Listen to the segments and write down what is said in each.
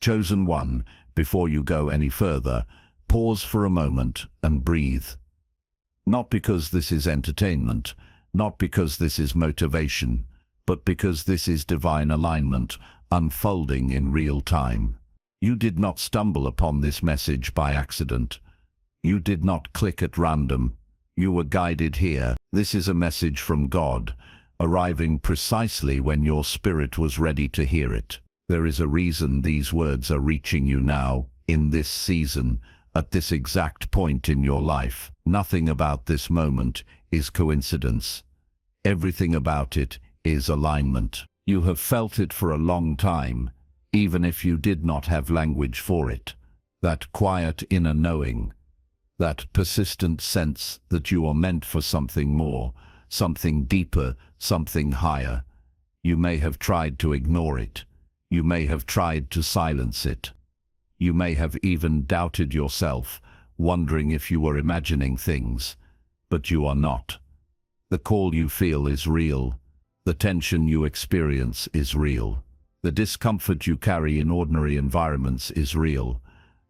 Chosen one, before you go any further, pause for a moment and breathe. Not because this is entertainment, not because this is motivation, but because this is divine alignment unfolding in real time. You did not stumble upon this message by accident. You did not click at random. You were guided here. This is a message from God, arriving precisely when your spirit was ready to hear it. There is a reason these words are reaching you now, in this season, at this exact point in your life. Nothing about this moment is coincidence. Everything about it is alignment. You have felt it for a long time, even if you did not have language for it. That quiet inner knowing, that persistent sense that you are meant for something more, something deeper, something higher. You may have tried to ignore it. You may have tried to silence it. You may have even doubted yourself, wondering if you were imagining things, but you are not. The call you feel is real. The tension you experience is real. The discomfort you carry in ordinary environments is real.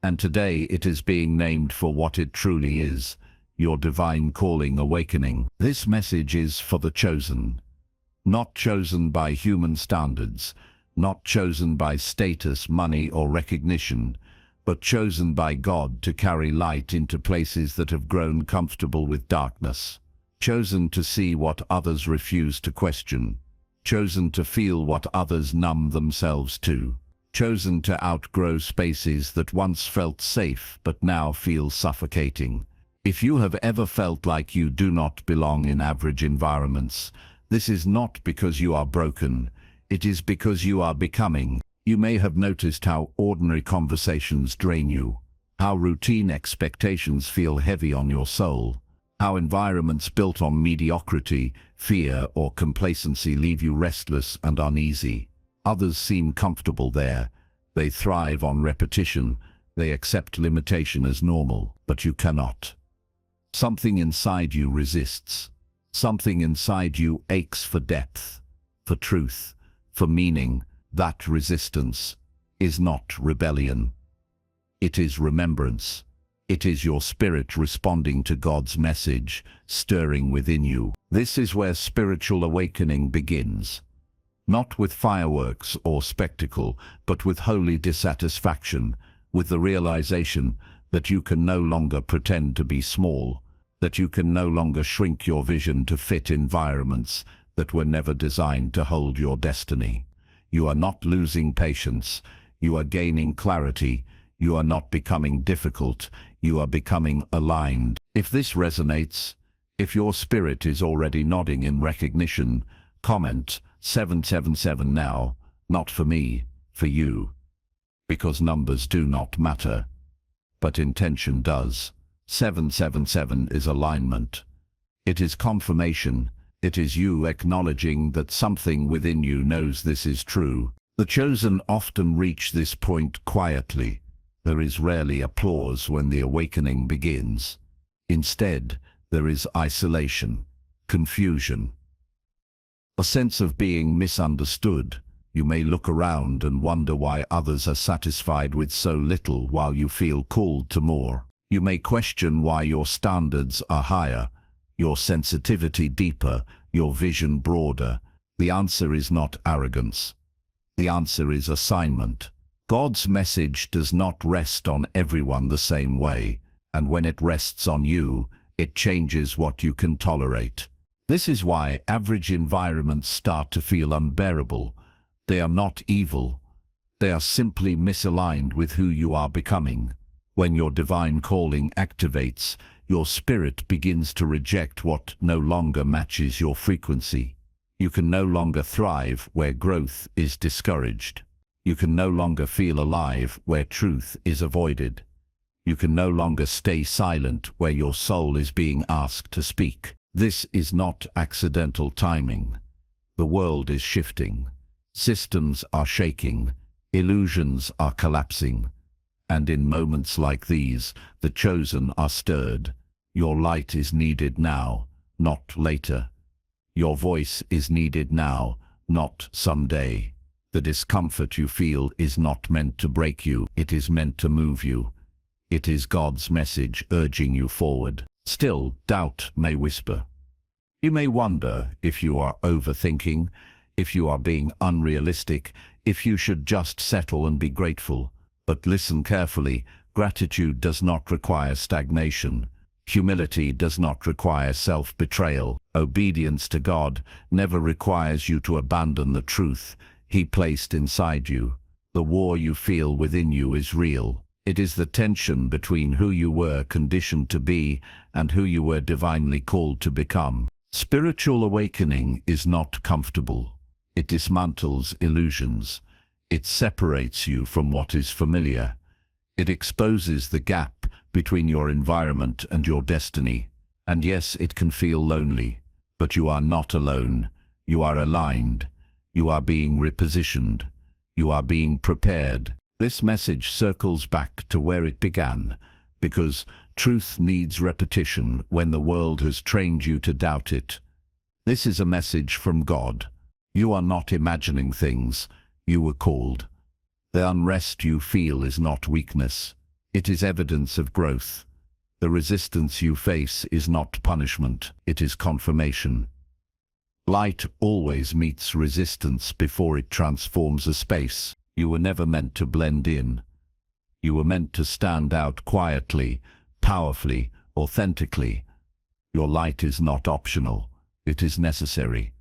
And today it is being named for what it truly is, your divine calling awakening. This message is for the chosen. Not chosen by human standards, not chosen by status, money, or recognition, but chosen by God to carry light into places that have grown comfortable with darkness. Chosen to see what others refuse to question. Chosen to feel what others numb themselves to. Chosen to outgrow spaces that once felt safe but now feel suffocating. If you have ever felt like you do not belong in average environments, this is not because you are broken. It is because you are becoming. You may have noticed how ordinary conversations drain you, how routine expectations feel heavy on your soul, how environments built on mediocrity, fear, or complacency leave you restless and uneasy. Others seem comfortable there. They thrive on repetition. They accept limitation as normal, but you cannot. Something inside you resists. Something inside you aches for depth, for truth, for meaning. That resistance is not rebellion. It is remembrance. It is your spirit responding to God's message, stirring within you. This is where spiritual awakening begins. Not with fireworks or spectacle, but with holy dissatisfaction, with the realization that you can no longer pretend to be small, that you can no longer shrink your vision to fit environments that were never designed to hold your destiny. You are not losing patience. You are gaining clarity. You are not becoming difficult. You are becoming aligned. If this resonates, if your spirit is already nodding in recognition, comment 777 now, not for me, for you. Because numbers do not matter, but intention does. 777 is alignment. It is confirmation. It is you acknowledging that something within you knows this is true. The chosen often reach this point quietly. There is rarely applause when the awakening begins. Instead, there is isolation, confusion, a sense of being misunderstood. You may look around and wonder why others are satisfied with so little while you feel called to more. You may question why your standards are higher, your sensitivity deeper, your vision broader. The answer is not arrogance. The answer is assignment. God's message does not rest on everyone the same way, and when it rests on you, it changes what you can tolerate. This is why average environments start to feel unbearable. They are not evil. They are simply misaligned with who you are becoming. When your divine calling activates, your spirit begins to reject what no longer matches your frequency. You can no longer thrive where growth is discouraged. You can no longer feel alive where truth is avoided. You can no longer stay silent where your soul is being asked to speak. This is not accidental timing. The world is shifting. Systems are shaking. Illusions are collapsing. And in moments like these, the chosen are stirred. Your light is needed now, not later. Your voice is needed now, not someday. The discomfort you feel is not meant to break you, it is meant to move you. It is God's message urging you forward. Still, doubt may whisper. You may wonder if you are overthinking, if you are being unrealistic, if you should just settle and be grateful. But listen carefully, gratitude does not require stagnation. Humility does not require self-betrayal. Obedience to God never requires you to abandon the truth He placed inside you. The war you feel within you is real. It is the tension between who you were conditioned to be and who you were divinely called to become. Spiritual awakening is not comfortable. It dismantles illusions. It separates you from what is familiar. It exposes the gap between your environment and your destiny. And yes, it can feel lonely, but you are not alone. You are aligned. You are being repositioned. You are being prepared. This message circles back to where it began, because truth needs repetition when the world has trained you to doubt it. This is a message from God. You are not imagining things. You were called. The unrest you feel is not weakness. It is evidence of growth. The resistance you face is not punishment. It is confirmation. Light always meets resistance before it transforms a space. You were never meant to blend in. You were meant to stand out quietly, powerfully, authentically. Your light is not optional. It is necessary.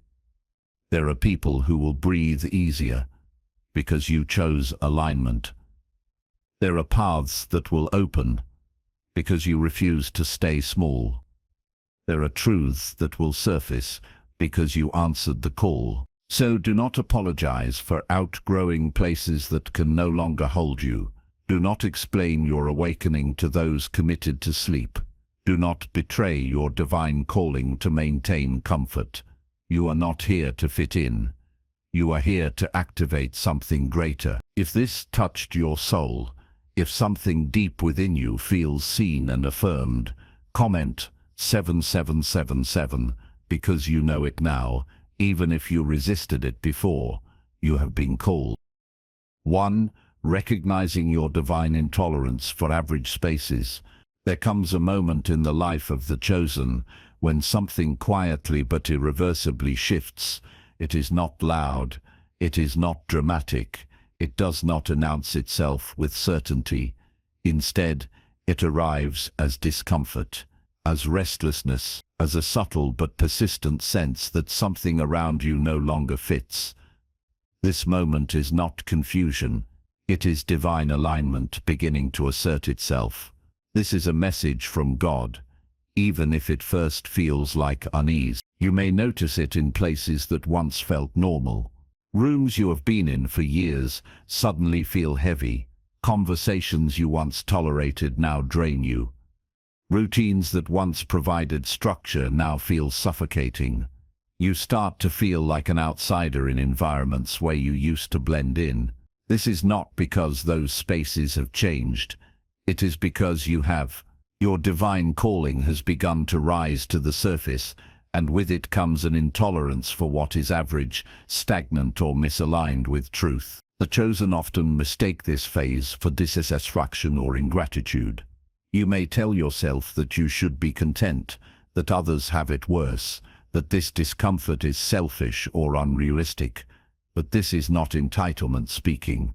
There are people who will breathe easier because you chose alignment. There are paths that will open because you refuse to stay small. There are truths that will surface because you answered the call. So do not apologize for outgrowing places that can no longer hold you. Do not explain your awakening to those committed to sleep. Do not betray your divine calling to maintain comfort. You are not here to fit in. You are here to activate something greater. If this touched your soul, if something deep within you feels seen and affirmed, comment 7777 because you know it now. Even if you resisted it before, you have been called. 1. Recognizing your divine intolerance for average spaces. There comes a moment in the life of the chosen when something quietly but irreversibly shifts. It is not loud. It is not dramatic. It does not announce itself with certainty. Instead, it arrives as discomfort, as restlessness, as a subtle but persistent sense that something around you no longer fits. This moment is not confusion. It is divine alignment beginning to assert itself. This is a message from God, even if it first feels like unease. You may notice it in places that once felt normal. Rooms you have been in for years suddenly feel heavy. Conversations you once tolerated now drain you. Routines that once provided structure now feel suffocating. You start to feel like an outsider in environments where you used to blend in. This is not because those spaces have changed. It is because you have. Your divine calling has begun to rise to the surface, and with it comes an intolerance for what is average, stagnant, or misaligned with truth. The chosen often mistake this phase for dissatisfaction or ingratitude. You may tell yourself that you should be content, that others have it worse, that this discomfort is selfish or unrealistic. But this is not entitlement speaking.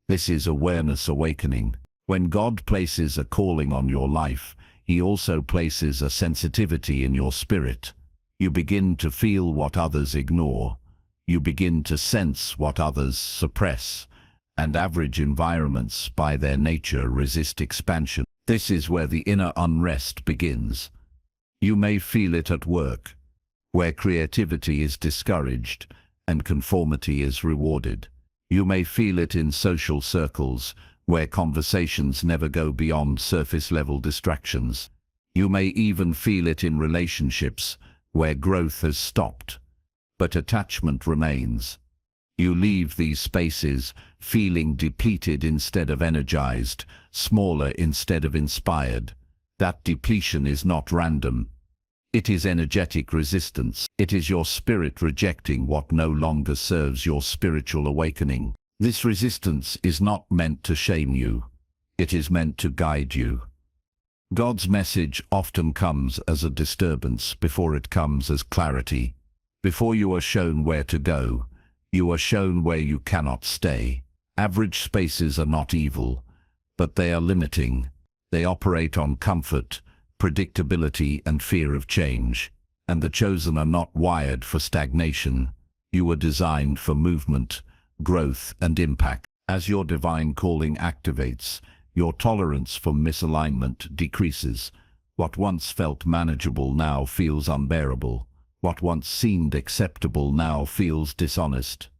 This is awareness awakening. When God places a calling on your life, He also places a sensitivity in your spirit. You begin to feel what others ignore. You begin to sense what others suppress. And average environments, by their nature, resist expansion. This is where the inner unrest begins. You may feel it at work, where creativity is discouraged and conformity is rewarded. You may feel it in social circles, where conversations never go beyond surface-level distractions. You may even feel it in relationships, where growth has stopped, but attachment remains. You leave these spaces feeling depleted instead of energized, smaller instead of inspired. That depletion is not random. It is energetic resistance. It is your spirit rejecting what no longer serves your spiritual awakening. This resistance is not meant to shame you. It is meant to guide you. God's message often comes as a disturbance before it comes as clarity. Before you are shown where to go, you are shown where you cannot stay. Average spaces are not evil, but they are limiting. They operate on comfort, predictability, and fear of change. And the chosen are not wired for stagnation. You are designed for movement, growth, and impact. As your divine calling activates, your tolerance for misalignment decreases. What once felt manageable now feels unbearable. What once seemed acceptable now feels dishonest.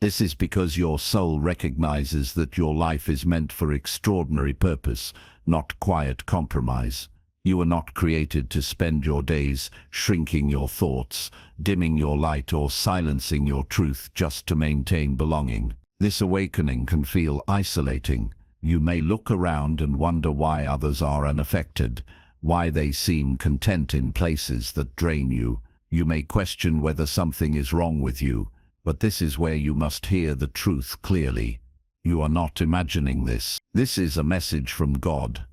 This is because your soul recognizes that your life is meant for extraordinary purpose, not quiet compromise. You are not created to spend your days shrinking your thoughts, dimming your light, or silencing your truth just to maintain belonging. This awakening can feel isolating. You may look around and wonder why others are unaffected, why they seem content in places that drain you. You may question whether something is wrong with you, but this is where you must hear the truth clearly. You are not imagining this. This is a message from God.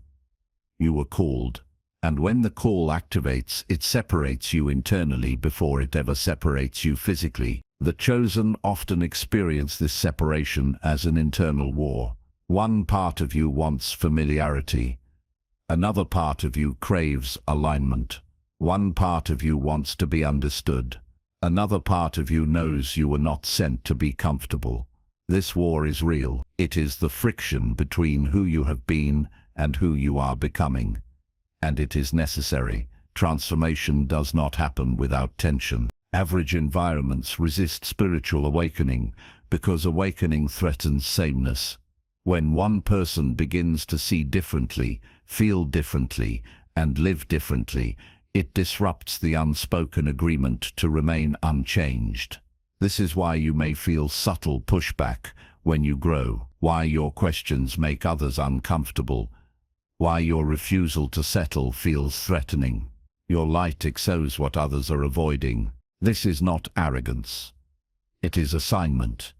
You were called. And when the call activates, it separates you internally before it ever separates you physically. The chosen often experience this separation as an internal war. One part of you wants familiarity. Another part of you craves alignment. One part of you wants to be understood. Another part of you knows you were not sent to be comfortable. This war is real. It is the friction between who you have been and who you are becoming. And it is necessary. Transformation does not happen without tension. Average environments resist spiritual awakening because awakening threatens sameness. When one person begins to see differently, feel differently, and live differently, it disrupts the unspoken agreement to remain unchanged. This is why you may feel subtle pushback when you grow, why your questions make others uncomfortable, why your refusal to settle feels threatening. Your light exposes what others are avoiding. This is not arrogance. It is assignment.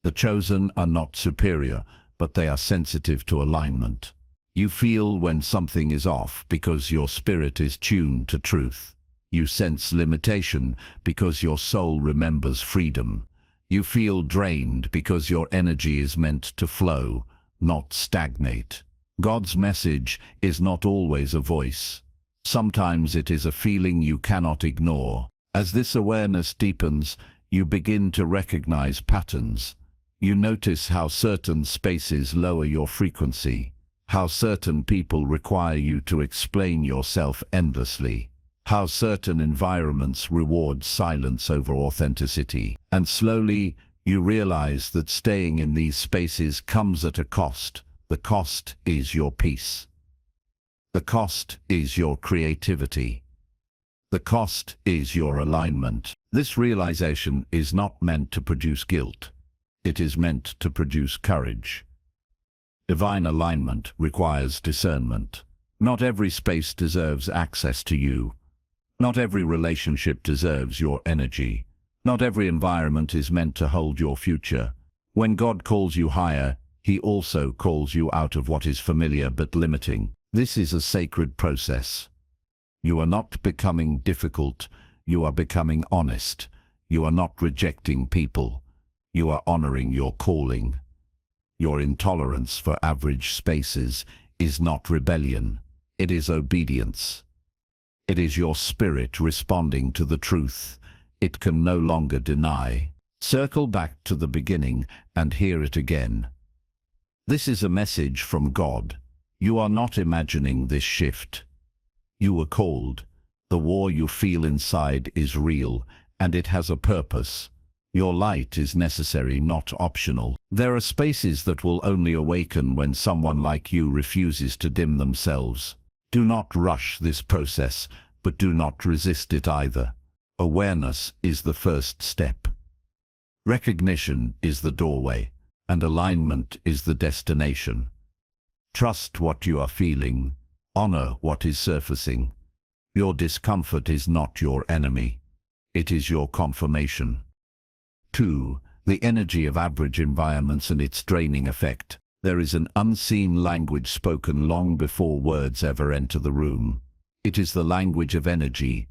The chosen are not superior, but they are sensitive to alignment. You feel when something is off because your spirit is tuned to truth. You sense limitation because your soul remembers freedom. You feel drained because your energy is meant to flow, not stagnate. God's message is not always a voice. Sometimes it is a feeling you cannot ignore. As this awareness deepens, you begin to recognize patterns. You notice how certain spaces lower your frequency, how certain people require you to explain yourself endlessly, how certain environments reward silence over authenticity. And slowly, you realize that staying in these spaces comes at a cost. The cost is your peace. The cost is your creativity. The cost is your alignment. This realization is not meant to produce guilt. It is meant to produce courage. Divine alignment requires discernment. Not every space deserves access to you. Not every relationship deserves your energy. Not every environment is meant to hold your future. When God calls you higher, He also calls you out of what is familiar but limiting. This is a sacred process. You are not becoming difficult. You are becoming honest. You are not rejecting people. You are honoring your calling. Your intolerance for average spaces is not rebellion. It is obedience. It is your spirit responding to the truth it can no longer deny. Circle back to the beginning and hear it again. This is a message from God. You are not imagining this shift. You were called. The war you feel inside is real, and it has a purpose. Your light is necessary, not optional. There are spaces that will only awaken when someone like you refuses to dim themselves. Do not rush this process, but do not resist it either. Awareness is the first step. Recognition is the doorway, and alignment is the destination. Trust what you are feeling. Honor what is surfacing. Your discomfort is not your enemy. It is your confirmation. 2. The energy of average environments and its draining effect. There is an unseen language spoken long before words ever enter the room. It is the language of energy.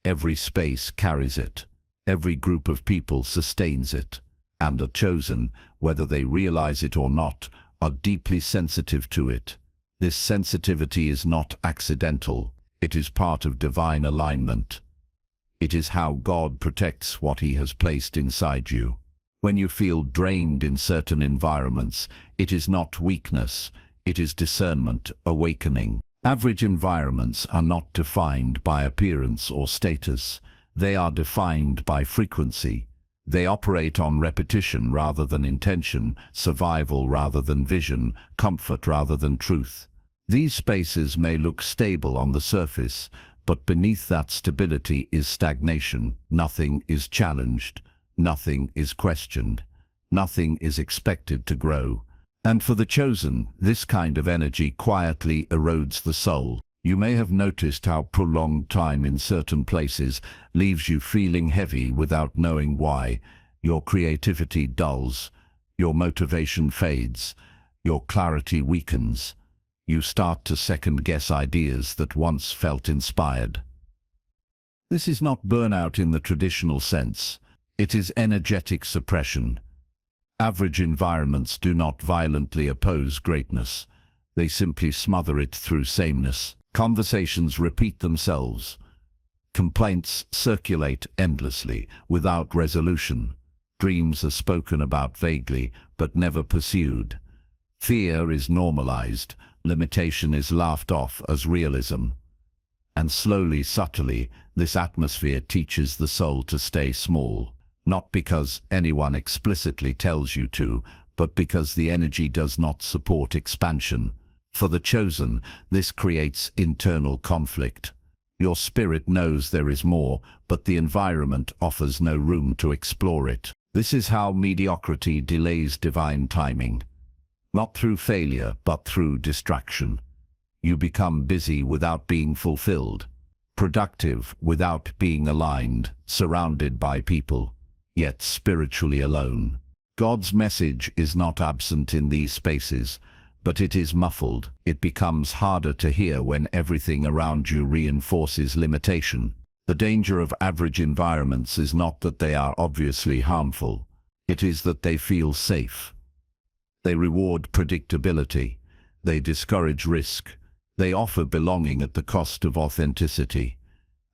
Every space carries it. Every group of people sustains it. And the chosen, whether they realize it or not, are deeply sensitive to it. This sensitivity is not accidental. It is part of divine alignment. It is how God protects what He has placed inside you. When you feel drained in certain environments, it is not weakness, it is discernment, awakening. Average environments are not defined by appearance or status. They are defined by frequency. They operate on repetition rather than intention, survival rather than vision, comfort rather than truth. These spaces may look stable on the surface, but beneath that stability is stagnation. Nothing is challenged. Nothing is questioned. Nothing is expected to grow. And for the chosen, this kind of energy quietly erodes the soul. You may have noticed how prolonged time in certain places leaves you feeling heavy without knowing why. Your creativity dulls, your motivation fades, your clarity weakens. You start to second-guess ideas that once felt inspired. This is not burnout in the traditional sense. It is energetic suppression. Average environments do not violently oppose greatness. They simply smother it through sameness. Conversations repeat themselves. Complaints circulate endlessly, without resolution. Dreams are spoken about vaguely, but never pursued. Fear is normalized. Limitation is laughed off as realism. And slowly, subtly, this atmosphere teaches the soul to stay small. Not because anyone explicitly tells you to, but because the energy does not support expansion. For the chosen, this creates internal conflict. Your spirit knows there is more, but the environment offers no room to explore it. This is how mediocrity delays divine timing. Not through failure, but through distraction. You become busy without being fulfilled, productive without being aligned, surrounded by people, yet spiritually alone. God's message is not absent in these spaces, but it is muffled. It becomes harder to hear when everything around you reinforces limitation. The danger of average environments is not that they are obviously harmful. It is that they feel safe. They reward predictability. They discourage risk. They offer belonging at the cost of authenticity.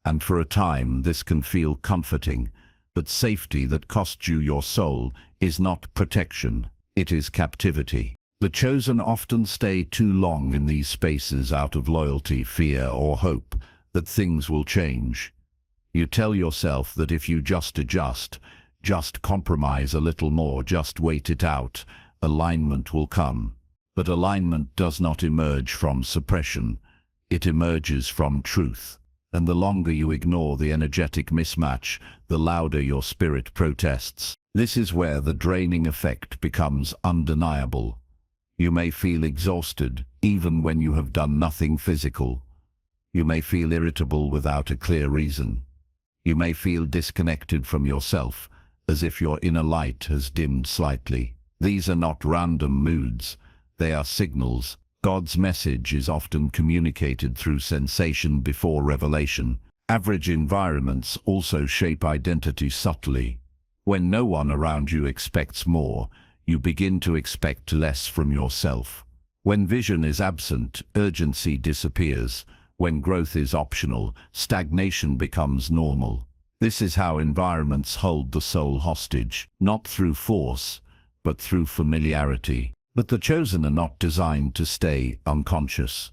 And for a time, this can feel comforting. But safety that costs you your soul is not protection. It is captivity. The chosen often stay too long in these spaces out of loyalty, fear, or hope that things will change. You tell yourself that if you just adjust, just compromise a little more, just wait it out, alignment will come. But alignment does not emerge from suppression. It emerges from truth. And the longer you ignore the energetic mismatch, the louder your spirit protests. This is where the draining effect becomes undeniable. You may feel exhausted, even when you have done nothing physical. You may feel irritable without a clear reason. You may feel disconnected from yourself, as if your inner light has dimmed slightly. These are not random moods. They are signals. God's message is often communicated through sensation before revelation. Average environments also shape identity subtly. When no one around you expects more, you begin to expect less from yourself. When vision is absent, urgency disappears. When growth is optional, stagnation becomes normal. This is how environments hold the soul hostage, not through force, but through familiarity. But the chosen are not designed to stay unconscious.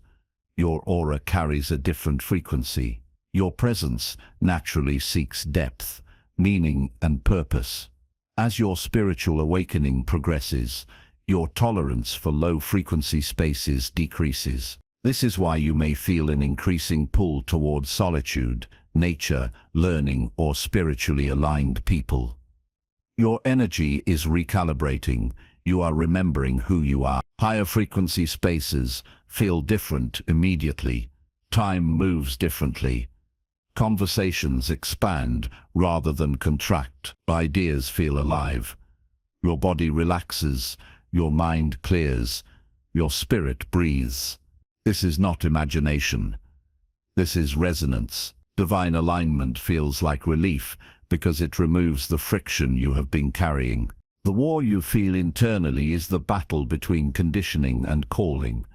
Your aura carries a different frequency. Your presence naturally seeks depth, meaning, and purpose. As your spiritual awakening progresses, your tolerance for low-frequency spaces decreases. This is why you may feel an increasing pull towards solitude, nature, learning, or spiritually aligned people. Your energy is recalibrating. You are remembering who you are. Higher frequency spaces feel different immediately. Time moves differently. Conversations expand rather than contract. Ideas feel alive. Your body relaxes, your mind clears, your spirit breathes. This is not imagination. This is resonance. Divine alignment feels like relief because it removes the friction you have been carrying. The war you feel internally is the battle between conditioning and calling.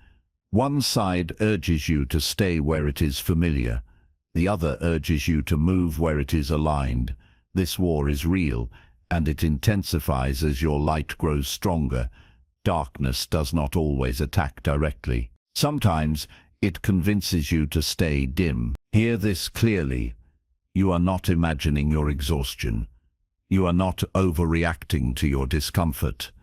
One side urges you to stay where it is familiar. The other urges you to move where it is aligned. This war is real, and it intensifies as your light grows stronger. Darkness does not always attack directly. Sometimes it convinces you to stay dim. Hear this clearly. You are not imagining your exhaustion. You are not overreacting to your discomfort.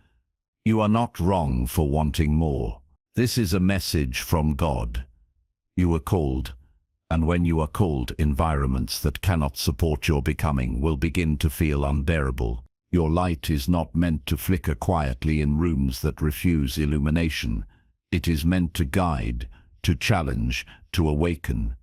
You are not wrong for wanting more. This is a message from God. You are called, and when you are called, environments that cannot support your becoming will begin to feel unbearable. Your light is not meant to flicker quietly in rooms that refuse illumination. It is meant to guide, to challenge, to awaken.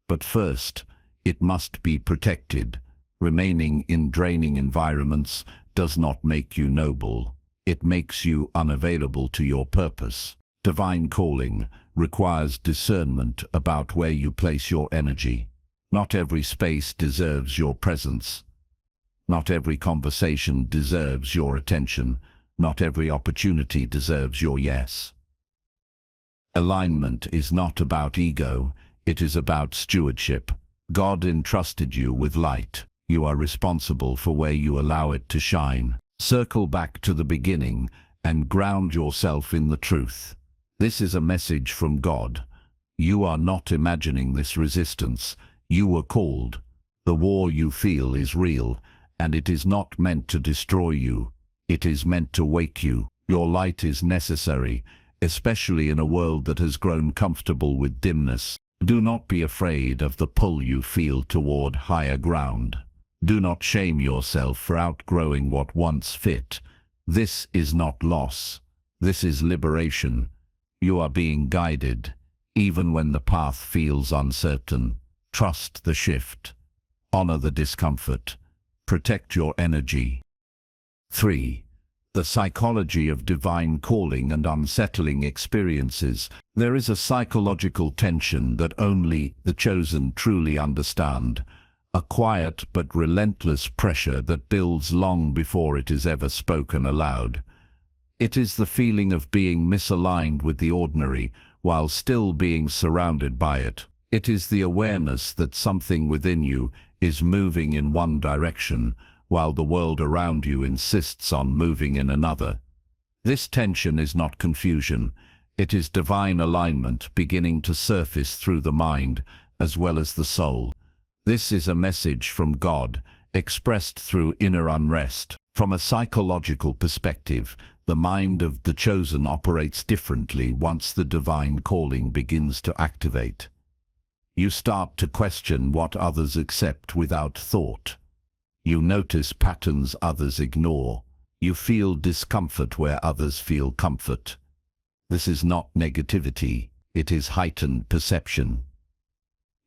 But first, it must be protected. Remaining in draining environments does not make you noble. It makes you unavailable to your purpose. Divine calling requires discernment about where you place your energy. Not every space deserves your presence. Not every conversation deserves your attention. Not every opportunity deserves your yes. Alignment is not about ego, it is about stewardship. God entrusted you with light. You are responsible for where you allow it to shine. Circle back to the beginning and ground yourself in the truth. This is a message from God. You are not imagining this resistance. You were called. The war you feel is real, and it is not meant to destroy you. It is meant to wake you. Your light is necessary, especially in a world that has grown comfortable with dimness. Do not be afraid of the pull you feel toward higher ground. Do not shame yourself for outgrowing what once fit. This is not loss. This is liberation. You are being guided, even when the path feels uncertain. Trust the shift. Honor the discomfort. Protect your energy. 3. The psychology of divine calling and unsettling experiences. There is a psychological tension that only the chosen truly understand. A quiet but relentless pressure that builds long before it is ever spoken aloud. It is the feeling of being misaligned with the ordinary while still being surrounded by it. It is the awareness that something within you is moving in one direction while the world around you insists on moving in another. This tension is not confusion. It is divine alignment beginning to surface through the mind as well as the soul. This is a message from God, expressed through inner unrest. From a psychological perspective, the mind of the chosen operates differently once the divine calling begins to activate. You start to question what others accept without thought. You notice patterns others ignore. You feel discomfort where others feel comfort. This is not negativity, it is heightened perception.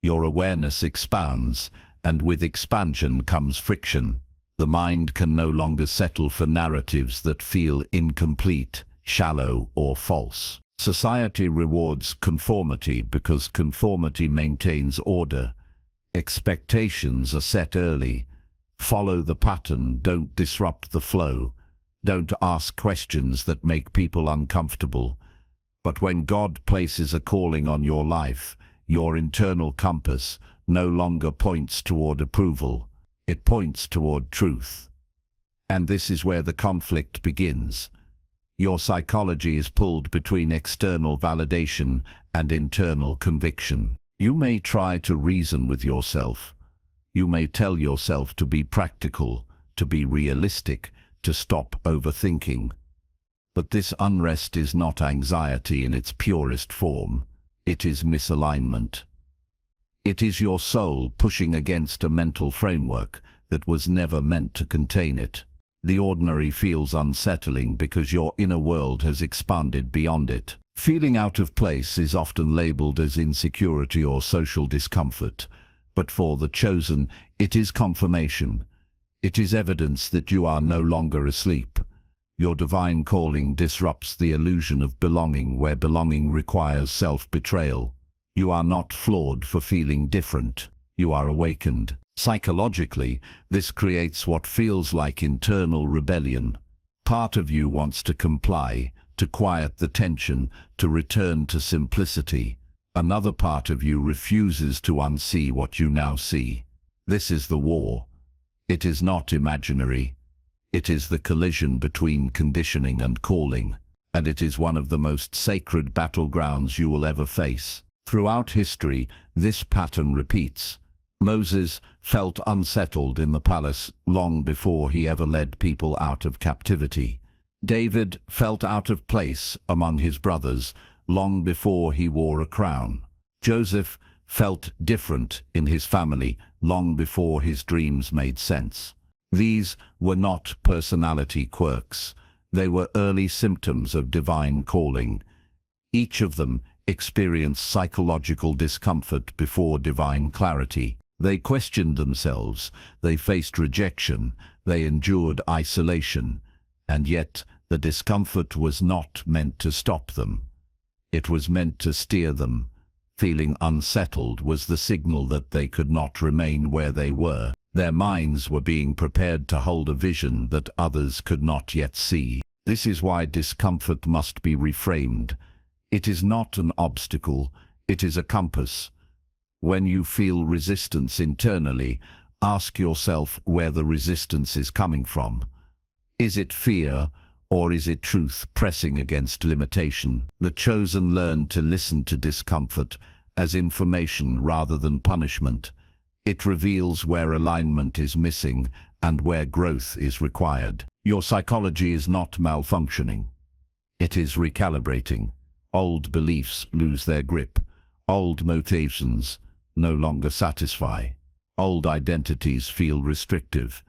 Your awareness expands, and with expansion comes friction. The mind can no longer settle for narratives that feel incomplete, shallow, or false. Society rewards conformity because conformity maintains order. Expectations are set early. Follow the pattern, don't disrupt the flow. Don't ask questions that make people uncomfortable. But when God places a calling on your life, your internal compass no longer points toward approval. It points toward truth. And this is where the conflict begins. Your psychology is pulled between external validation and internal conviction. You may try to reason with yourself. You may tell yourself to be practical, to be realistic, to stop overthinking. But this unrest is not anxiety in its purest form. It is misalignment. It is your soul pushing against a mental framework that was never meant to contain it. The ordinary feels unsettling because your inner world has expanded beyond it. Feeling out of place is often labeled as insecurity or social discomfort, But for the chosen, it is confirmation. It is evidence that you are no longer asleep. Your divine calling disrupts the illusion of belonging where belonging requires self-betrayal. You are not flawed for feeling different. You are awakened. Psychologically, this creates what feels like internal rebellion. Part of you wants to comply, to quiet the tension, to return to simplicity. Another part of you refuses to unsee what you now see. This is the war. It is not imaginary. It is the collision between conditioning and calling, and it is one of the most sacred battlegrounds you will ever face. Throughout history, this pattern repeats. Moses felt unsettled in the palace long before he ever led people out of captivity. David felt out of place among his brothers long before he wore a crown. Joseph felt different in his family long before his dreams made sense. These were not personality quirks. They were early symptoms of divine calling. Each of them experienced psychological discomfort before divine clarity. They questioned themselves, they faced rejection, they endured isolation, and yet the discomfort was not meant to stop them. It was meant to steer them. Feeling unsettled was the signal that they could not remain where they were. Their minds were being prepared to hold a vision that others could not yet see. This is why discomfort must be reframed. It is not an obstacle, it is a compass. When you feel resistance internally, ask yourself where the resistance is coming from. Is it fear, or is it truth pressing against limitation? The chosen learn to listen to discomfort as information rather than punishment. It reveals where alignment is missing and where growth is required. Your psychology is not malfunctioning. It is recalibrating. Old beliefs lose their grip. Old motivations no longer satisfy. Old identities feel restrictive.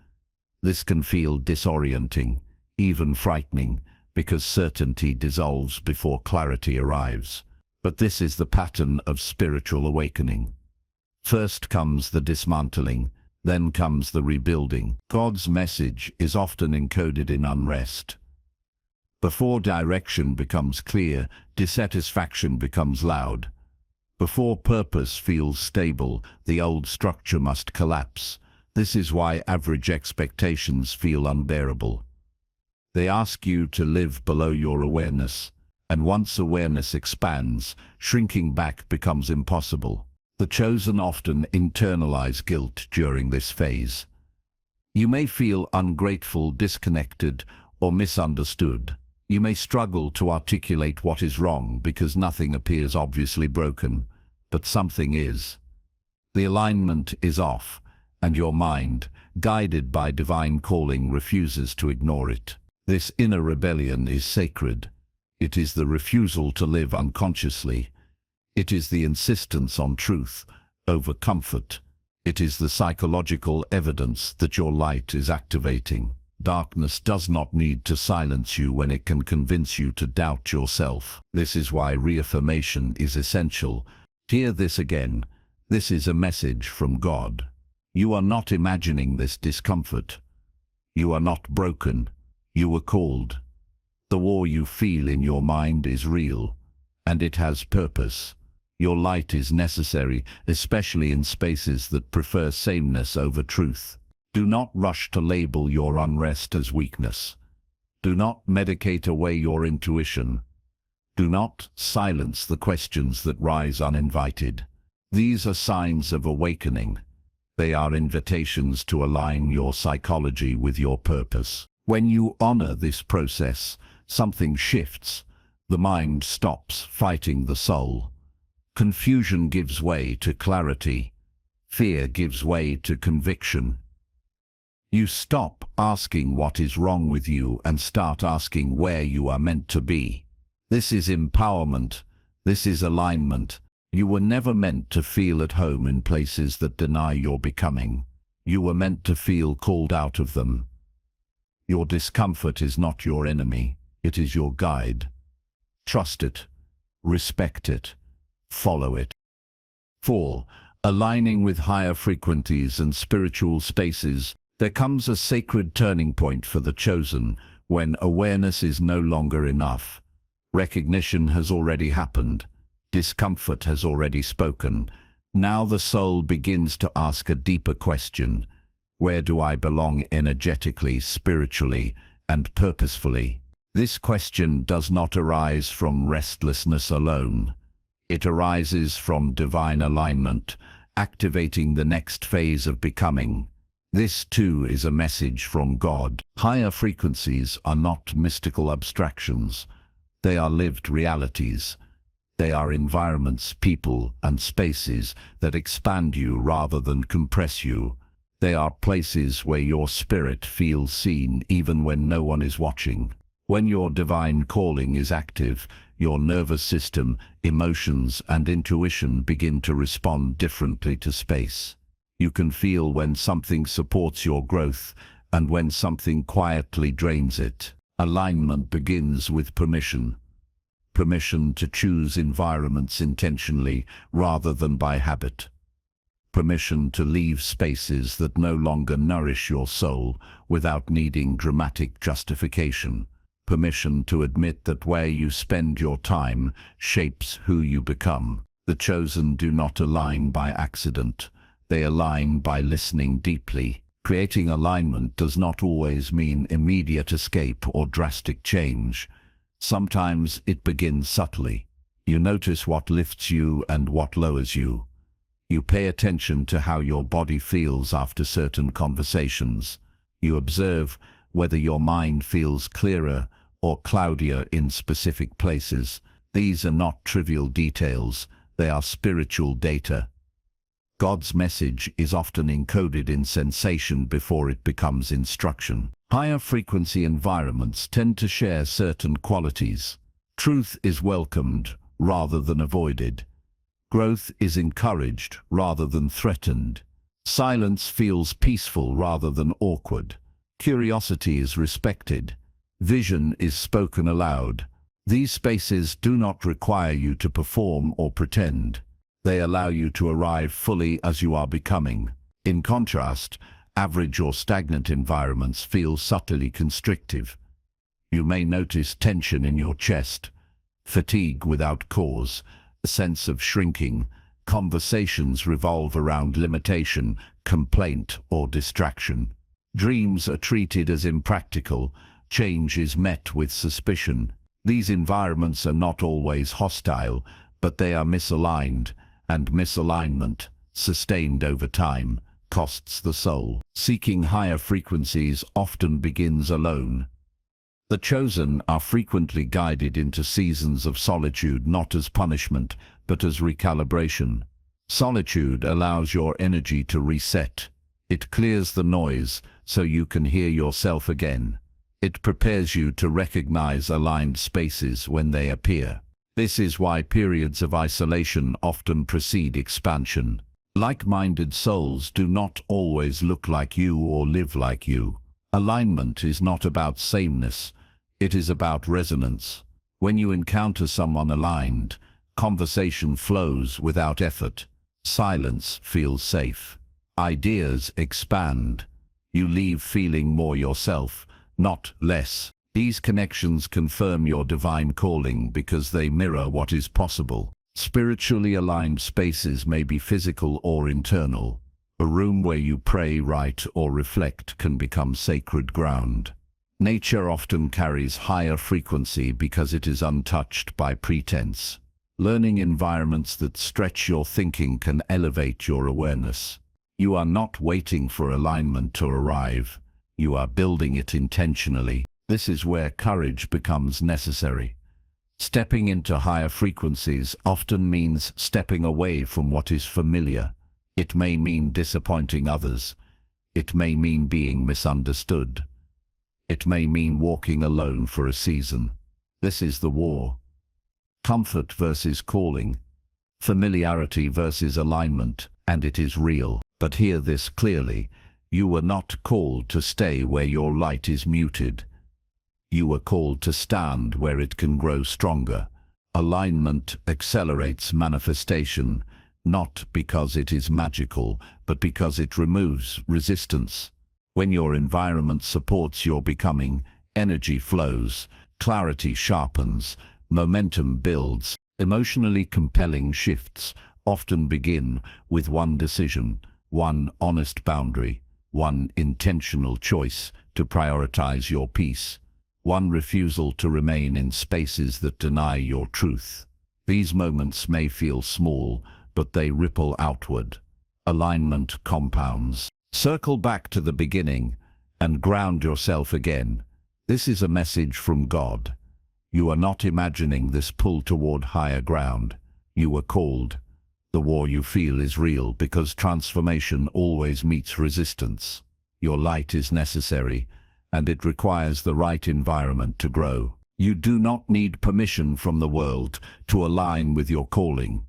This can feel disorienting, even frightening, because certainty dissolves before clarity arrives. But this is the pattern of spiritual awakening. First comes the dismantling, then comes the rebuilding. God's message is often encoded in unrest. Before direction becomes clear, dissatisfaction becomes loud. Before purpose feels stable, the old structure must collapse. This is why average expectations feel unbearable. They ask you to live below your awareness, and once awareness expands, shrinking back becomes impossible. The chosen often internalize guilt during this phase. You may feel ungrateful, disconnected, or misunderstood. You may struggle to articulate what is wrong because nothing appears obviously broken, but something is. The alignment is off, and your mind, guided by divine calling, refuses to ignore it. This inner rebellion is sacred. It is the refusal to live unconsciously. It is the insistence on truth over comfort. It is the psychological evidence that your light is activating. Darkness does not need to silence you when it can convince you to doubt yourself. This is why reaffirmation is essential. Hear this again. This is a message from God. You are not imagining this discomfort. You are not broken. You were called. The war you feel in your mind is real, and it has purpose. Your light is necessary, especially in spaces that prefer sameness over truth. Do not rush to label your unrest as weakness. Do not medicate away your intuition. Do not silence the questions that rise uninvited. These are signs of awakening. They are invitations to align your psychology with your purpose. When you honor this process, something shifts. The mind stops fighting the soul. Confusion gives way to clarity. Fear gives way to conviction. You stop asking what is wrong with you and start asking where you are meant to be. This is empowerment. This is alignment. You were never meant to feel at home in places that deny your becoming. You were meant to feel called out of them. Your discomfort is not your enemy. It is your guide. Trust it. Respect it. Follow it. 4. Aligning with higher frequencies and spiritual spaces, there comes a sacred turning point for the chosen, when awareness is no longer enough. Recognition has already happened. Discomfort has already spoken. Now the soul begins to ask a deeper question. Where do I belong energetically, spiritually, and purposefully? This question does not arise from restlessness alone. It arises from divine alignment, activating the next phase of becoming. This too is a message from God. Higher frequencies are not mystical abstractions. They are lived realities. They are environments, people, and spaces that expand you rather than compress you. They are places where your spirit feels seen even when no one is watching. When your divine calling is active, your nervous system, emotions, and intuition begin to respond differently to space. You can feel when something supports your growth and when something quietly drains it. Alignment begins with permission. Permission to choose environments intentionally rather than by habit. Permission to leave spaces that no longer nourish your soul without needing dramatic justification. Permission to admit that where you spend your time shapes who you become. The chosen do not align by accident. They align by listening deeply. Creating alignment does not always mean immediate escape or drastic change. Sometimes it begins subtly. You notice what lifts you and what lowers you. You pay attention to how your body feels after certain conversations. You observe whether your mind feels clearer or cloudier in specific places. These are not trivial details, they are spiritual data. God's message is often encoded in sensation before it becomes instruction. Higher frequency environments tend to share certain qualities. Truth is welcomed rather than avoided. Growth is encouraged rather than threatened. Silence feels peaceful rather than awkward. Curiosity is respected. Vision is spoken aloud. These spaces do not require you to perform or pretend. They allow you to arrive fully as you are becoming. In contrast, average or stagnant environments feel subtly constrictive. You may notice tension in your chest, fatigue without cause, a sense of shrinking. Conversations revolve around limitation, complaint, or distraction. Dreams are treated as impractical. Change is met with suspicion. These environments are not always hostile, but they are misaligned, and misalignment, sustained over time, costs the soul. Seeking higher frequencies often begins alone. The chosen are frequently guided into seasons of solitude not as punishment, but as recalibration. Solitude allows your energy to reset. It clears the noise so you can hear yourself again. It prepares you to recognize aligned spaces when they appear. This is why periods of isolation often precede expansion. Like-minded souls do not always look like you or live like you. Alignment is not about sameness, it is about resonance. When you encounter someone aligned, conversation flows without effort. Silence feels safe. Ideas expand. You leave feeling more yourself, not less. These connections confirm your divine calling because they mirror what is possible. Spiritually aligned spaces may be physical or internal. A room where you pray, write, or reflect can become sacred ground. Nature often carries higher frequency because it is untouched by pretense. Learning environments that stretch your thinking can elevate your awareness. You are not waiting for alignment to arrive. You are building it intentionally. This is where courage becomes necessary. Stepping into higher frequencies often means stepping away from what is familiar. It may mean disappointing others. It may mean being misunderstood. It may mean walking alone for a season. This is the war. Comfort versus calling. Familiarity versus alignment, and it is real. But hear this clearly. You were not called to stay where your light is muted. You were called to stand where it can grow stronger. Alignment accelerates manifestation. not because it is magical, but because it removes resistance. When your environment supports your becoming, energy flows, clarity sharpens, momentum builds. Emotionally compelling shifts often begin with one decision, one honest boundary, one intentional choice to prioritize your peace, one refusal to remain in spaces that deny your truth. These moments may feel small, but they ripple outward. Alignment compounds. Circle back to the beginning and ground yourself again. This is a message from God. You are not imagining this pull toward higher ground. You were called. The war you feel is real because transformation always meets resistance. Your light is necessary, and it requires the right environment to grow. You do not need permission from the world to align with your calling.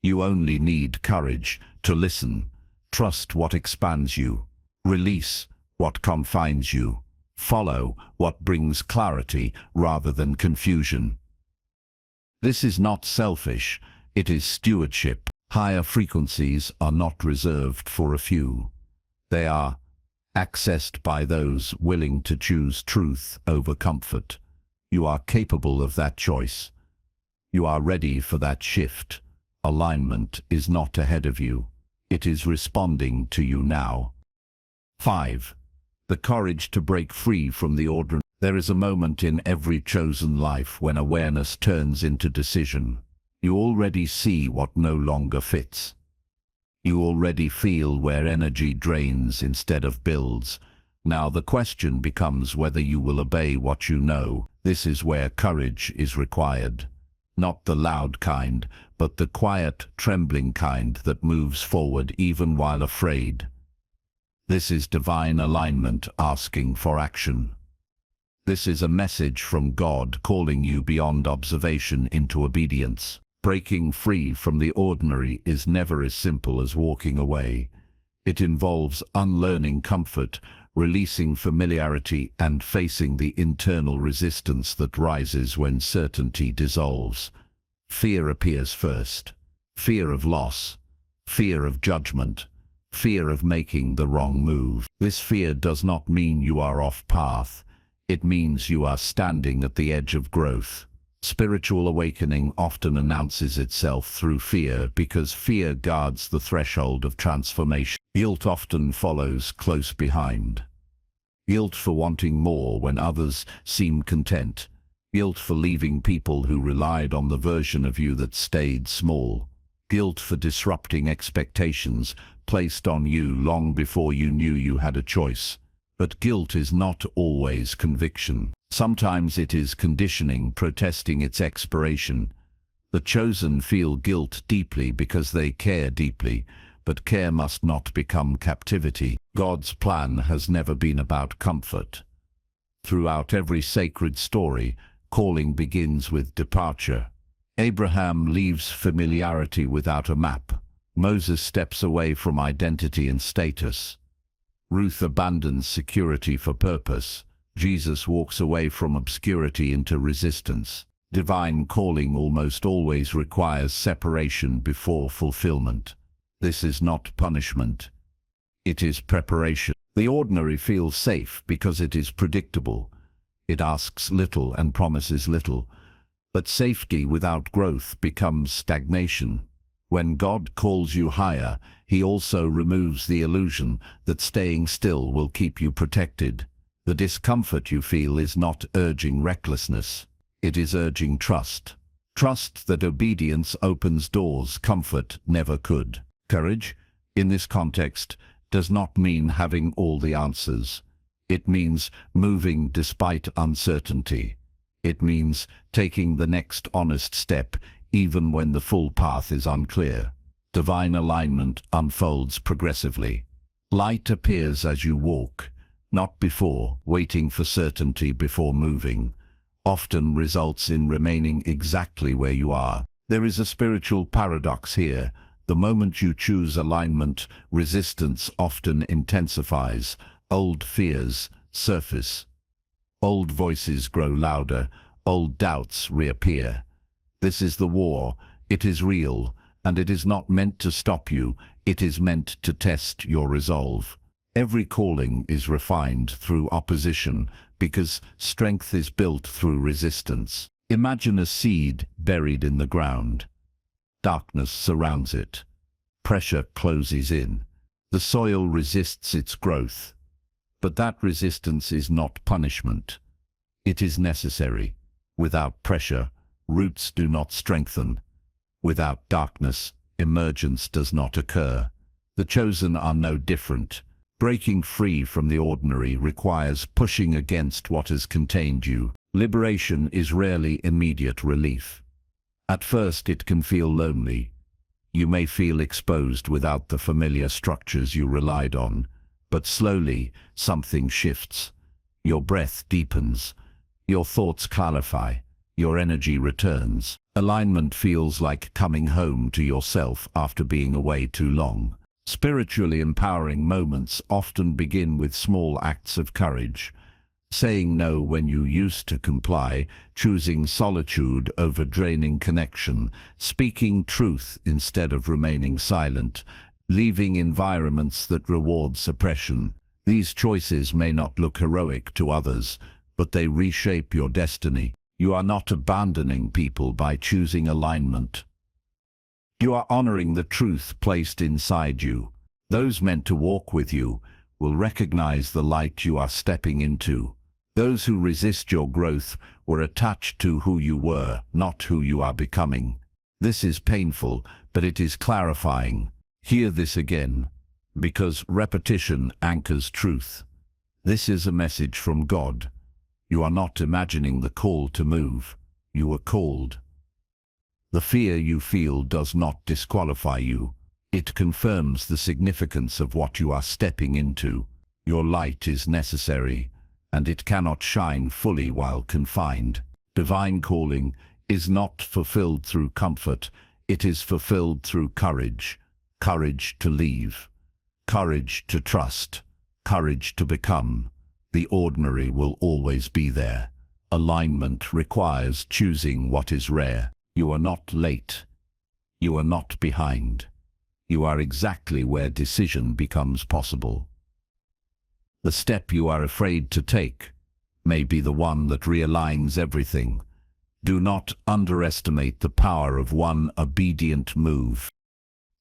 You only need courage to listen, trust what expands you, release what confines you, follow what brings clarity rather than confusion. This is not selfish, it is stewardship. Higher frequencies are not reserved for a few. They are accessed by those willing to choose truth over comfort. You are capable of that choice. You are ready for that shift. Alignment is not ahead of you. It is responding to you now. 5. The courage to break free from the ordinary. There is a moment in every chosen life when awareness turns into decision. You already see what no longer fits. You already feel where energy drains instead of builds. Now the question becomes whether you will obey what you know. This is where courage is required. Not the loud kind, but the quiet, trembling kind that moves forward even while afraid. This is divine alignment asking for action. This is a message from God calling you beyond observation into obedience. Breaking free from the ordinary is never as simple as walking away. It involves unlearning comfort, releasing familiarity, and facing the internal resistance that rises when certainty dissolves. Fear appears first. Fear of loss, fear of judgment, fear of making the wrong move. This fear does not mean you are off path. It means you are standing at the edge of growth. Spiritual awakening often announces itself through fear because fear guards the threshold of transformation. Guilt often follows close behind. Guilt for wanting more when others seem content. Guilt for leaving people who relied on the version of you that stayed small. Guilt for disrupting expectations placed on you long before you knew you had a choice. But guilt is not always conviction. Sometimes it is conditioning protesting its expiration. The chosen feel guilt deeply because they care deeply, but care must not become captivity. God's plan has never been about comfort. Throughout every sacred story, calling begins with departure. Abraham leaves familiarity without a map. Moses steps away from identity and status. Ruth abandons security for purpose. Jesus walks away from obscurity into resistance. Divine calling almost always requires separation before fulfillment. This is not punishment. It is preparation. The ordinary feels safe because it is predictable. It asks little and promises little. But safety without growth becomes stagnation. When God calls you higher, He also removes the illusion that staying still will keep you protected. The discomfort you feel is not urging recklessness. It is urging trust. Trust that obedience opens doors comfort never could. Courage, in this context, does not mean having all the answers. It means moving despite uncertainty. It means taking the next honest step even when the full path is unclear. Divine alignment unfolds progressively. Light appears as you walk, not before. Waiting for certainty before moving often results in remaining exactly where you are. There is a spiritual paradox here. The moment you choose alignment, resistance often intensifies. Old fears surface. Old voices grow louder. Old doubts reappear. This is the war. It is real, and it is not meant to stop you, it is meant to test your resolve. Every calling is refined through opposition because strength is built through resistance. Imagine a seed buried in the ground. Darkness surrounds it. Pressure closes in. The soil resists its growth. But that resistance is not punishment. It is necessary. Without pressure, roots do not strengthen. Without darkness, emergence does not occur. The chosen are no different. Breaking free from the ordinary requires pushing against what has contained you. Liberation is rarely immediate relief. At first it can feel lonely. You may feel exposed without the familiar structures you relied on, but slowly something shifts. Your breath deepens. Your thoughts clarify. Your energy returns. Alignment feels like coming home to yourself after being away too long. Spiritually empowering moments often begin with small acts of courage. Saying no when you used to comply, choosing solitude over draining connection, speaking truth instead of remaining silent, leaving environments that reward suppression. These choices may not look heroic to others, but they reshape your destiny. You are not abandoning people by choosing alignment. You are honoring the truth placed inside you. Those meant to walk with you will recognize the light you are stepping into. Those who resist your growth were attached to who you were, not who you are becoming. This is painful, but it is clarifying. Hear this again, because repetition anchors truth. This is a message from God. You are not imagining the call to move. You are called. The fear you feel does not disqualify you. It confirms the significance of what you are stepping into. Your light is necessary, and it cannot shine fully while confined. Divine calling is not fulfilled through comfort. It is fulfilled through courage. Courage to leave. Courage to trust. Courage to become. The ordinary will always be there. Alignment requires choosing what is rare. You are not late. You are not behind. You are exactly where decision becomes possible. The step you are afraid to take may be the one that realigns everything. Do not underestimate the power of one obedient move.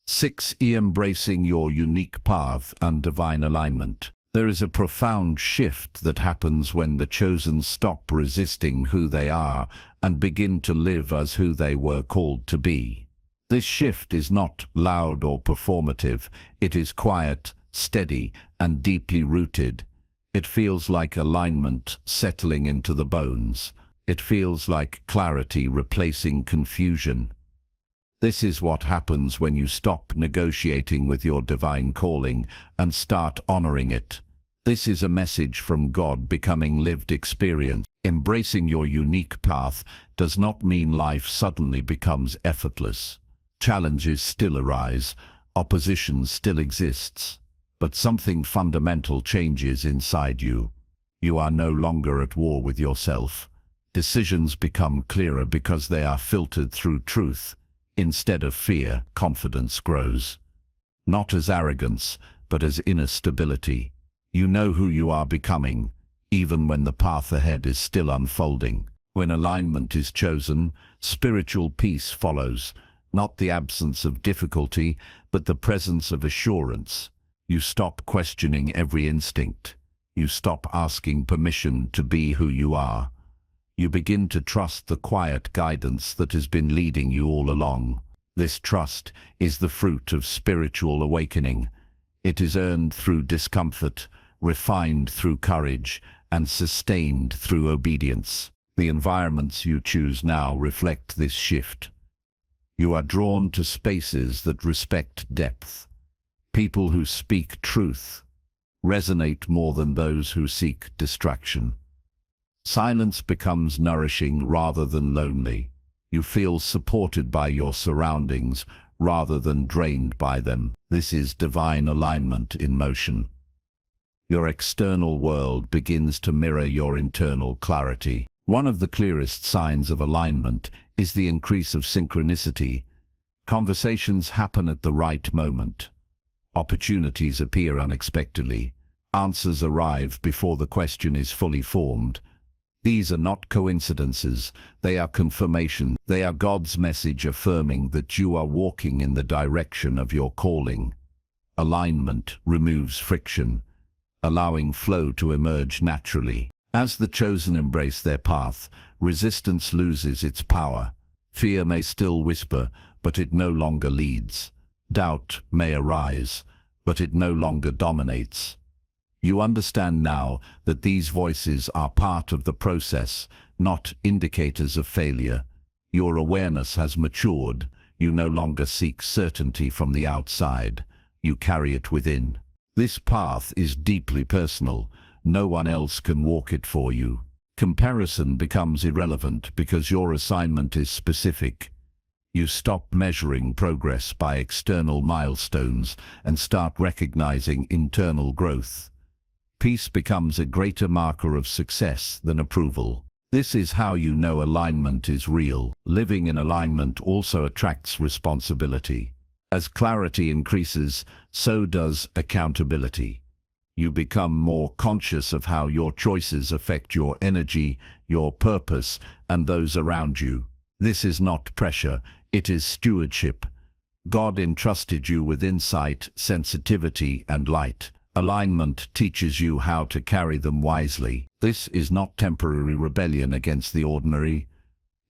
6. Embracing your unique path and divine alignment. There is a profound shift that happens when the chosen stop resisting who they are and begin to live as who they were called to be. This shift is not loud or performative. It is quiet, steady, and deeply rooted. It feels like alignment settling into the bones. It feels like clarity replacing confusion. This is what happens when you stop negotiating with your divine calling and start honoring it. This is a message from God becoming lived experience. Embracing your unique path does not mean life suddenly becomes effortless. Challenges still arise, opposition still exists, but something fundamental changes inside you. You are no longer at war with yourself. Decisions become clearer because they are filtered through truth. Instead of fear, confidence grows. Not as arrogance, but as inner stability. You know who you are becoming, even when the path ahead is still unfolding. When alignment is chosen, spiritual peace follows, not the absence of difficulty, but the presence of assurance. You stop questioning every instinct. You stop asking permission to be who you are. You begin to trust the quiet guidance that has been leading you all along. This trust is the fruit of spiritual awakening. It is earned through discomfort, refined through courage, and sustained through obedience. The environments you choose now reflect this shift. You are drawn to spaces that respect depth. People who speak truth resonate more than those who seek distraction. Silence becomes nourishing rather than lonely. You feel supported by your surroundings rather than drained by them. This is divine alignment in motion. Your external world begins to mirror your internal clarity. One of the clearest signs of alignment is the increase of synchronicity. Conversations happen at the right moment. Opportunities appear unexpectedly. Answers arrive before the question is fully formed. These are not coincidences, they are confirmation. They are God's message affirming that you are walking in the direction of your calling. Alignment removes friction, allowing flow to emerge naturally. As the chosen embrace their path, resistance loses its power. Fear may still whisper, but it no longer leads. Doubt may arise, but it no longer dominates. You understand now that these voices are part of the process, not indicators of failure. Your awareness has matured. You no longer seek certainty from the outside. You carry it within. This path is deeply personal. No one else can walk it for you. Comparison becomes irrelevant because your assignment is specific. You stop measuring progress by external milestones and start recognizing internal growth. Peace becomes a greater marker of success than approval. This is how you know alignment is real. Living in alignment also attracts responsibility. As clarity increases, so does accountability. You become more conscious of how your choices affect your energy, your purpose, and those around you. This is not pressure, it is stewardship. God entrusted you with insight, sensitivity, and light. Alignment teaches you how to carry them wisely. This is not temporary rebellion against the ordinary.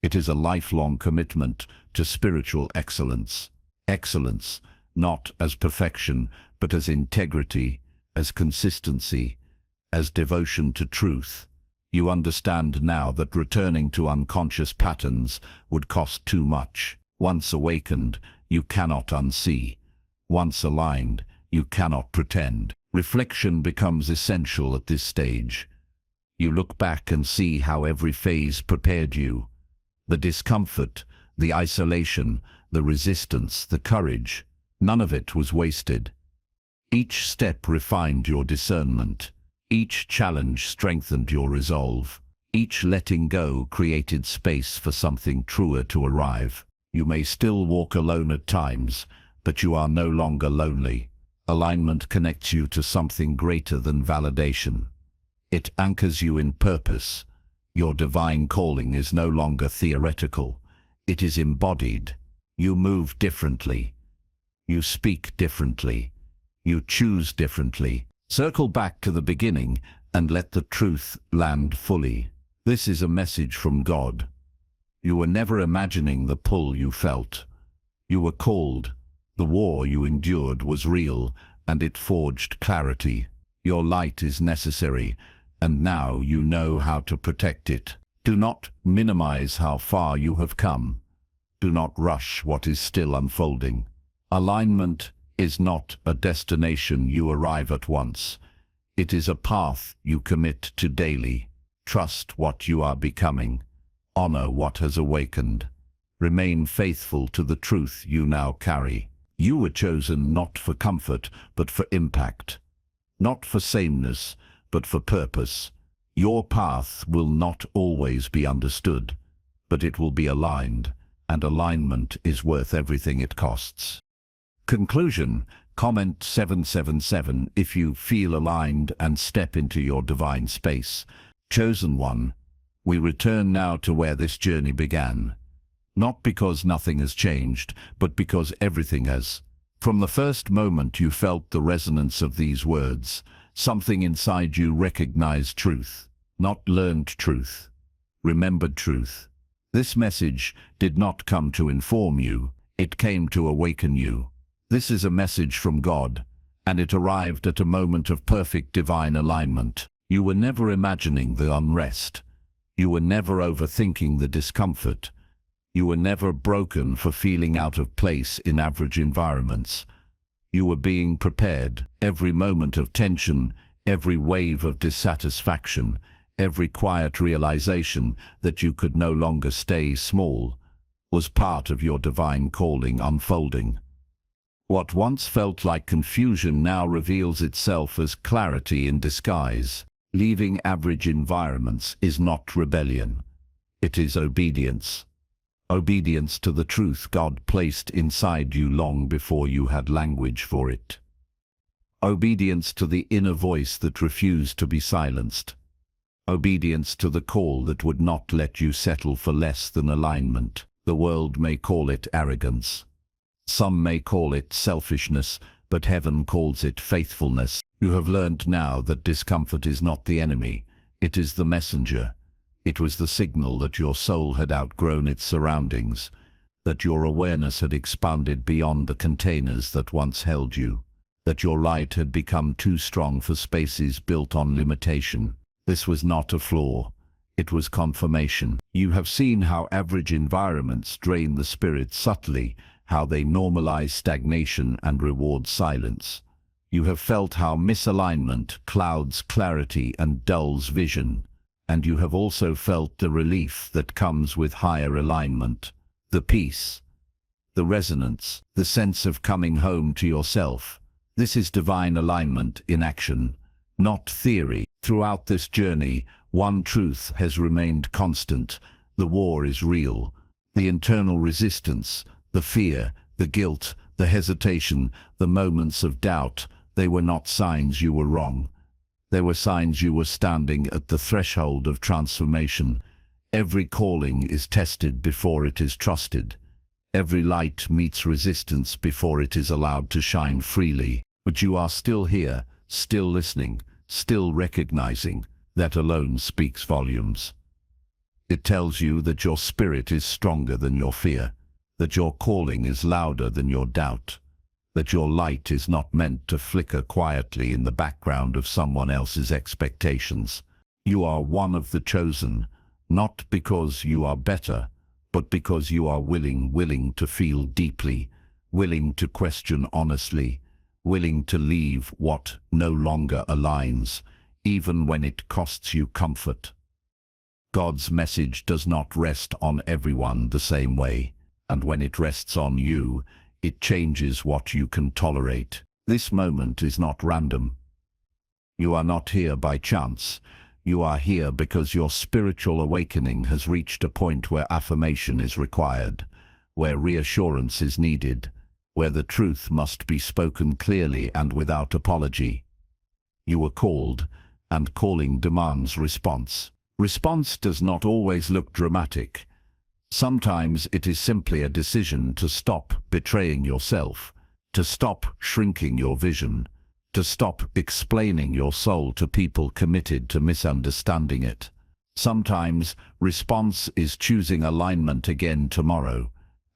It is a lifelong commitment to spiritual excellence. Excellence, not as perfection, but as integrity, as consistency, as devotion to truth. You understand now that returning to unconscious patterns would cost too much. Once awakened, you cannot unsee. Once aligned, you cannot pretend. Reflection becomes essential at this stage. You look back and see how every phase prepared you. The discomfort, the isolation, the resistance, the courage, none of it was wasted. Each step refined your discernment. Each challenge strengthened your resolve. Each letting go created space for something truer to arrive. You may still walk alone at times, but you are no longer lonely. Alignment connects you to something greater than validation. It anchors you in purpose. Your divine calling is no longer theoretical. It is embodied. You move differently. You speak differently. You choose differently. Circle back to the beginning and let the truth land fully. This is a message from God. You were never imagining the pull you felt. You were called. The war you endured was real, and it forged clarity. Your light is necessary, and now you know how to protect it. Do not minimize how far you have come. Do not rush what is still unfolding. Alignment is not a destination you arrive at once. It is a path you commit to daily. Trust what you are becoming. Honor what has awakened. Remain faithful to the truth you now carry. You were chosen not for comfort, but for impact. Not for sameness, but for purpose. Your path will not always be understood, but it will be aligned, and alignment is worth everything it costs. Conclusion. Comment 777 if you feel aligned and step into your divine space. Chosen one. We return now to where this journey began. Not because nothing has changed, but because everything has. From the first moment you felt the resonance of these words, something inside you recognized truth, not learned truth, remembered truth. This message did not come to inform you, it came to awaken you. This is a message from God, and it arrived at a moment of perfect divine alignment. You were never imagining the unrest. You were never overthinking the discomfort. You were never broken for feeling out of place in average environments. You were being prepared. Every moment of tension, every wave of dissatisfaction, every quiet realization that you could no longer stay small, was part of your divine calling unfolding. What once felt like confusion now reveals itself as clarity in disguise. Leaving average environments is not rebellion. It is obedience. Obedience to the truth God placed inside you long before you had language for it. Obedience to the inner voice that refused to be silenced. Obedience to the call that would not let you settle for less than alignment. The world may call it arrogance. Some may call it selfishness, but heaven calls it faithfulness. You have learned now that discomfort is not the enemy. It is the messenger. It was the signal that your soul had outgrown its surroundings, that your awareness had expanded beyond the containers that once held you, that your light had become too strong for spaces built on limitation. This was not a flaw. It was confirmation. You have seen how average environments drain the spirit subtly, how they normalize stagnation and reward silence. You have felt how misalignment clouds clarity and dulls vision. And you have also felt the relief that comes with higher alignment, the peace, the resonance, the sense of coming home to yourself. This is divine alignment in action, not theory. Throughout this journey, one truth has remained constant. The war is real. The internal resistance, the fear, the guilt, the hesitation, the moments of doubt, they were not signs you were wrong. They were signs you were standing at the threshold of transformation. Every calling is tested before it is trusted. Every light meets resistance before it is allowed to shine freely. But you are still here, still listening, still recognizing. That alone speaks volumes. It tells you that your spirit is stronger than your fear, that your calling is louder than your doubt, that your light is not meant to flicker quietly in the background of someone else's expectations. You are one of the chosen, not because you are better, but because you are willing to feel deeply, willing to question honestly, willing to leave what no longer aligns, even when it costs you comfort. God's message does not rest on everyone the same way, and when it rests on you, it changes what you can tolerate. This moment is not random. You are not here by chance. You are here because your spiritual awakening has reached a point where affirmation is required, where reassurance is needed, where the truth must be spoken clearly and without apology. You were called, and calling demands response. Response does not always look dramatic. Sometimes it is simply a decision to stop betraying yourself, to stop shrinking your vision, to stop explaining your soul to people committed to misunderstanding it. Sometimes response is choosing alignment again tomorrow,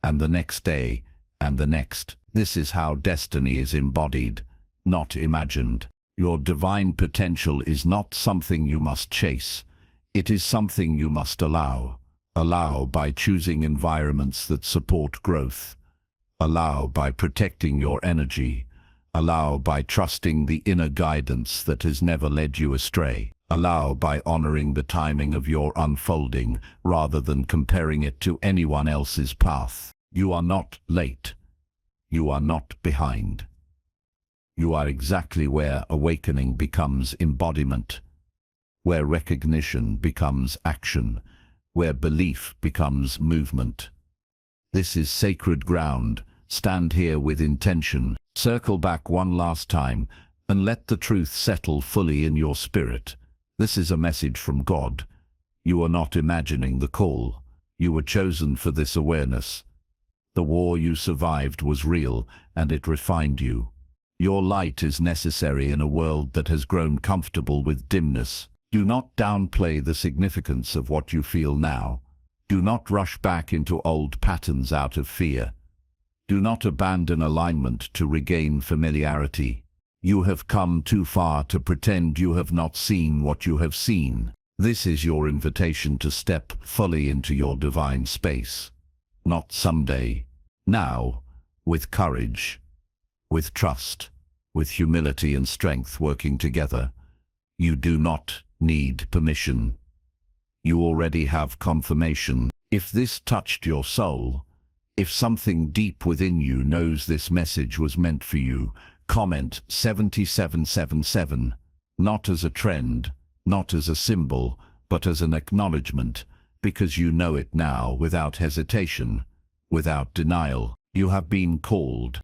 and the next day, and the next. This is how destiny is embodied, not imagined. Your divine potential is not something you must chase. It is something you must allow. Allow by choosing environments that support growth. Allow by protecting your energy. Allow by trusting the inner guidance that has never led you astray. Allow by honoring the timing of your unfolding rather than comparing it to anyone else's path. You are not late. You are not behind. You are exactly where awakening becomes embodiment, where recognition becomes action, where belief becomes movement. This is sacred ground. Stand here with intention. Circle back one last time and let the truth settle fully in your spirit. This is a message from God. You are not imagining the call. You were chosen for this awareness. The war you survived was real, and it refined you. Your light is necessary in a world that has grown comfortable with dimness. Do not downplay the significance of what you feel now. Do not rush back into old patterns out of fear. Do not abandon alignment to regain familiarity. You have come too far to pretend you have not seen what you have seen. This is your invitation to step fully into your divine space. Not someday. Now, with courage, with trust, with humility and strength working together. You do not need permission. You already have confirmation. If this touched your soul, if something deep within you knows this message was meant for you, comment 7777, not as a trend, not as a symbol, but as an acknowledgement. because you know it now without hesitation, without denial. You have been called.